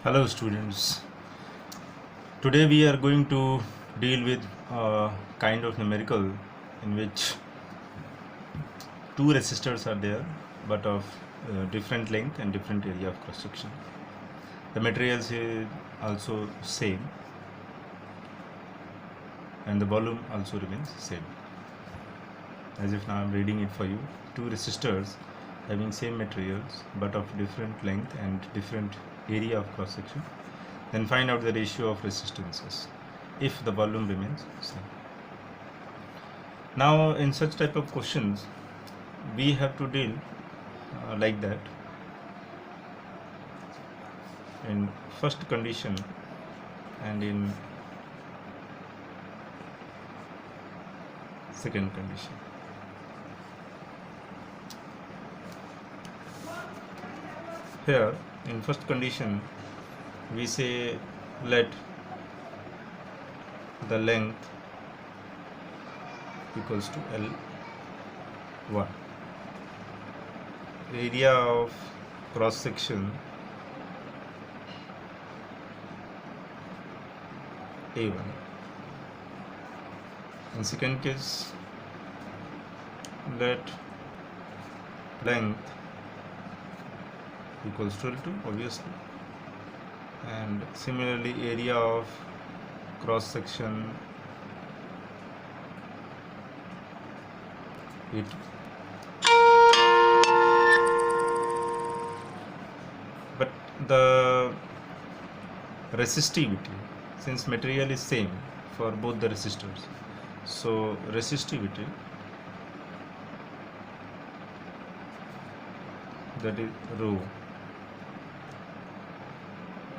Hello students. Today we are going to deal with a kind of numerical in which two resistors are there but of different length and different area of cross section. The materials is also same and the volume also remains same. As if now I am reading it for you. Two resistors having same materials but of different length and different area of cross section. Then find out the ratio of resistances if the volume remains same. Now in such type of questions we have to deal like that. In first condition and in second condition. Here in first condition we say let the length equals to L1, area of cross section A1. In second case let length equals to L2 obviously, and similarly area of cross section A2. But the resistivity, since material is same for both the resistors, so resistivity, that is rho,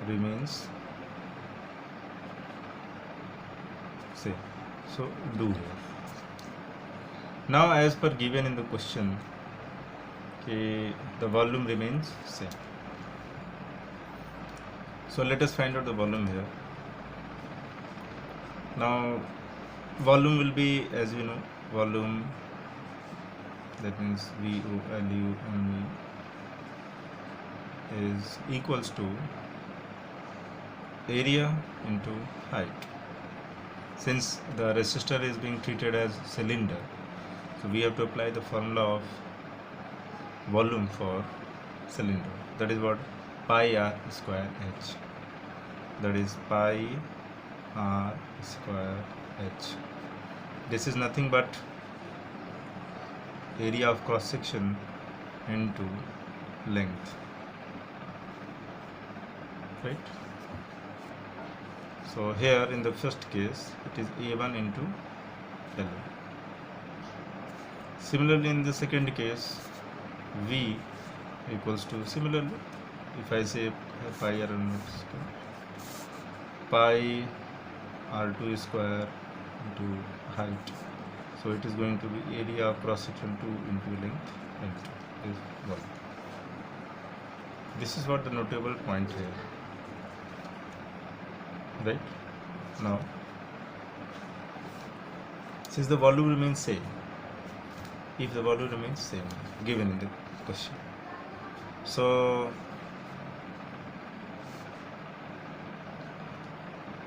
remains same. So do here. Now as per given in the question, the volume remains same. So let us find out the volume here. Now volume will be, as you know, volume, that means VOLUME is equals to area into height. Since the resistor is being treated as cylinder, so we have to apply the formula of volume for cylinder, that is what? Pi r square h, that is pi r square h. This is nothing but area of cross section into length, right? So here in the first case it is A1 into L1. Similarly in the second case V equals to, similarly if I say pi r1 square, pi r2 square into height, so it is going to be area of cross section 2 into length is 1. This is what the notable point here, right? Now since the volume remains same, if the volume remains same given in the question, so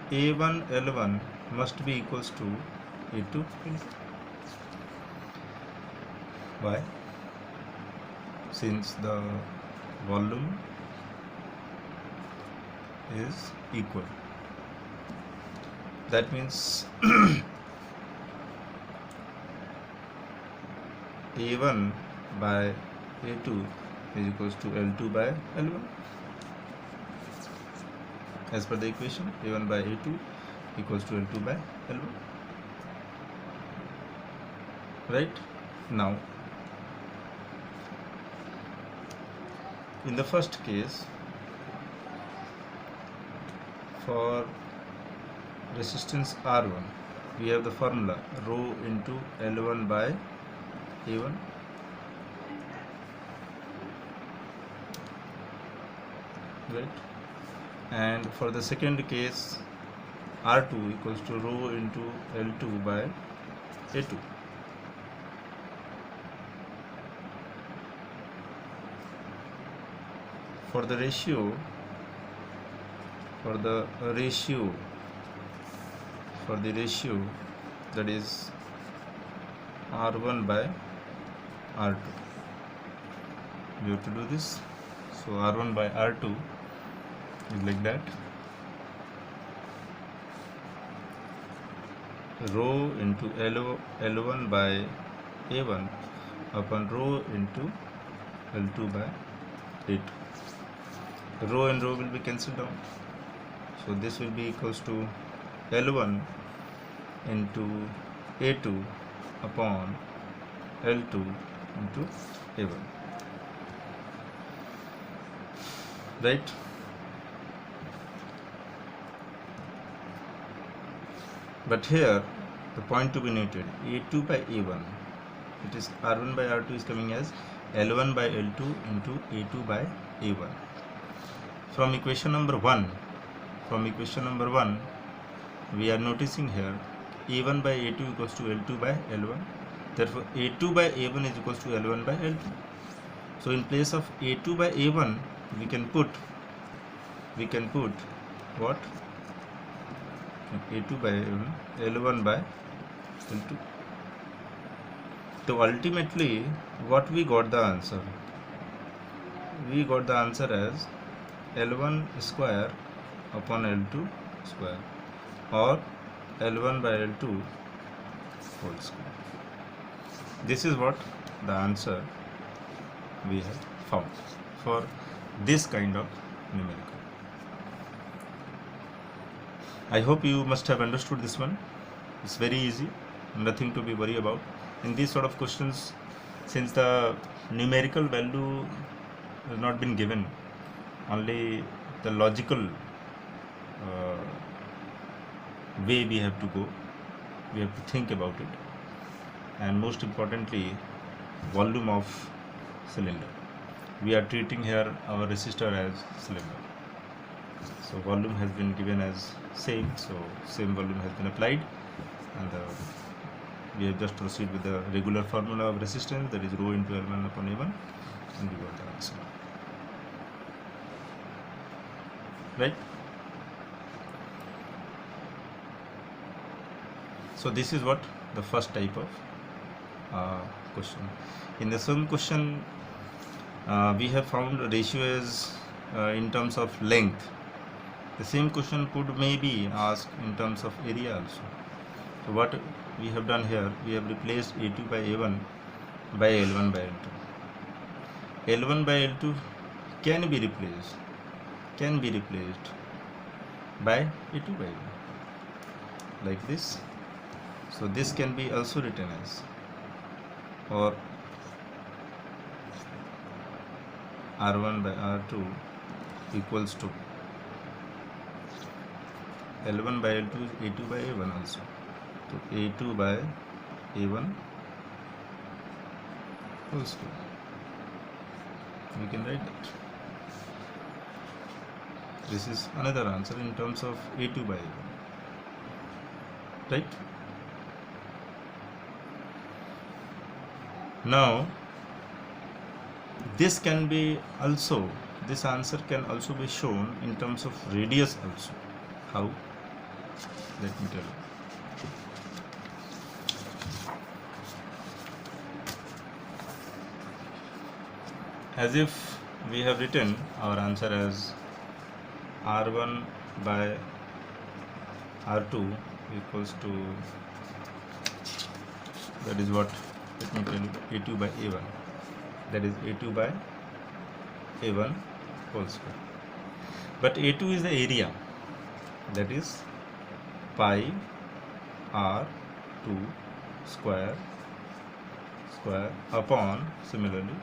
A1 L1 must be equals to A2 L2. Why? Since the volume is equal, that means A1 by A2 is equals to L2 by L1. As per the equation, A1 by A2 equals to L2 by L1. Right? Now, in the first case, for resistance R1, we have the formula rho into L1 by A1. Right? And for the second case R2 equals to rho into L2 by A2. For the ratio for the ratio, that is R1 by R2. We have to do this. So R1 by R2 is like that. Rho into L1 by A1 upon rho into L2 by A2. Rho and rho will be cancelled down. So this will be equals to L1 into A2 upon L2 into A1. Right? But here the point to be noted, A2 by A1, it is R1 by R2 is coming as L1 by L2 into A2 by A1. From equation number 1, we are noticing here A1 by A2 equals to L2 by L1. Therefore A2 by A1 is equals to L1 by L2. So in place of A2 by A1 we can put what? A2 by A1, L1 by L2. So ultimately what we got the answer? We got the answer as L1 square upon L2 square, or L1 by L2 whole square. This is what the answer we have found for this kind of numerical. I hope you must have understood this one. It's very easy, nothing to be worried about. In these sort of questions, since the numerical value has not been given, only the logical way we have to go, we have to think about it, and most importantly volume of cylinder. We are treating here our resistor as cylinder, so volume has been given as same, so same volume has been applied, and we have just proceed with the regular formula of resistance, that is rho into L1 upon A1, and we got the answer. Right? So this is what the first type of question. In the same question, we have found ratio as in terms of length. The same question could maybe ask in terms of area also. So what we have done here, we have replaced A2 by A1 by L1 by L2. L1 by L2 can be replaced by A2 by A1, like this. So this can be also written as, or R1 by R2 equals to L1 by L2 is A2 by A1 also. So A2 by A1 whole square. We can write that. This is another answer in terms of A2 by A1. Right? Now this can be also, this answer can also be shown in terms of radius also. How? Let me tell you. As if we have written our answer as R1 by R2 equals to, that is what, let me tell you, A2 by A1, that is A2 by A1 whole square. But A2 is the area, that is pi R2 square upon, similarly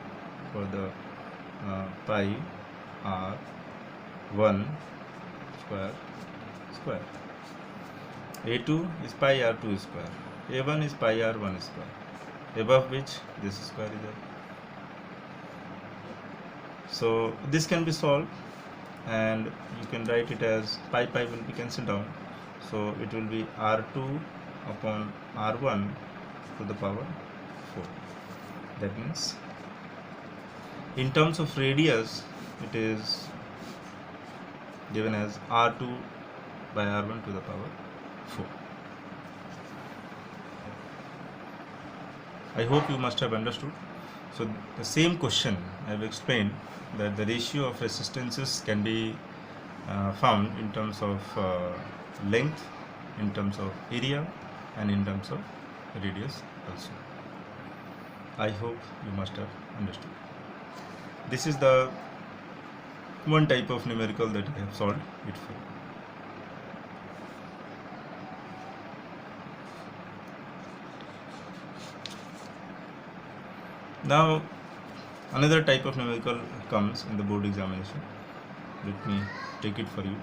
for the pi R1 square. A2 is pi R2 square, A1 is pi R1 square, above which this square is there. So this can be solved, and you can write it as pi will be cancelled down, so it will be R2 upon R1 to the power 4. That means in terms of radius, it is given as R2 by R1 to the power 4. I hope you must have understood. So the same question I have explained, that the ratio of resistances can be found in terms of length, in terms of area, and in terms of radius also. I hope you must have understood. This is the one type of numerical that I have solved it for. Now another type of numerical comes in the board examination. Let me take it for you.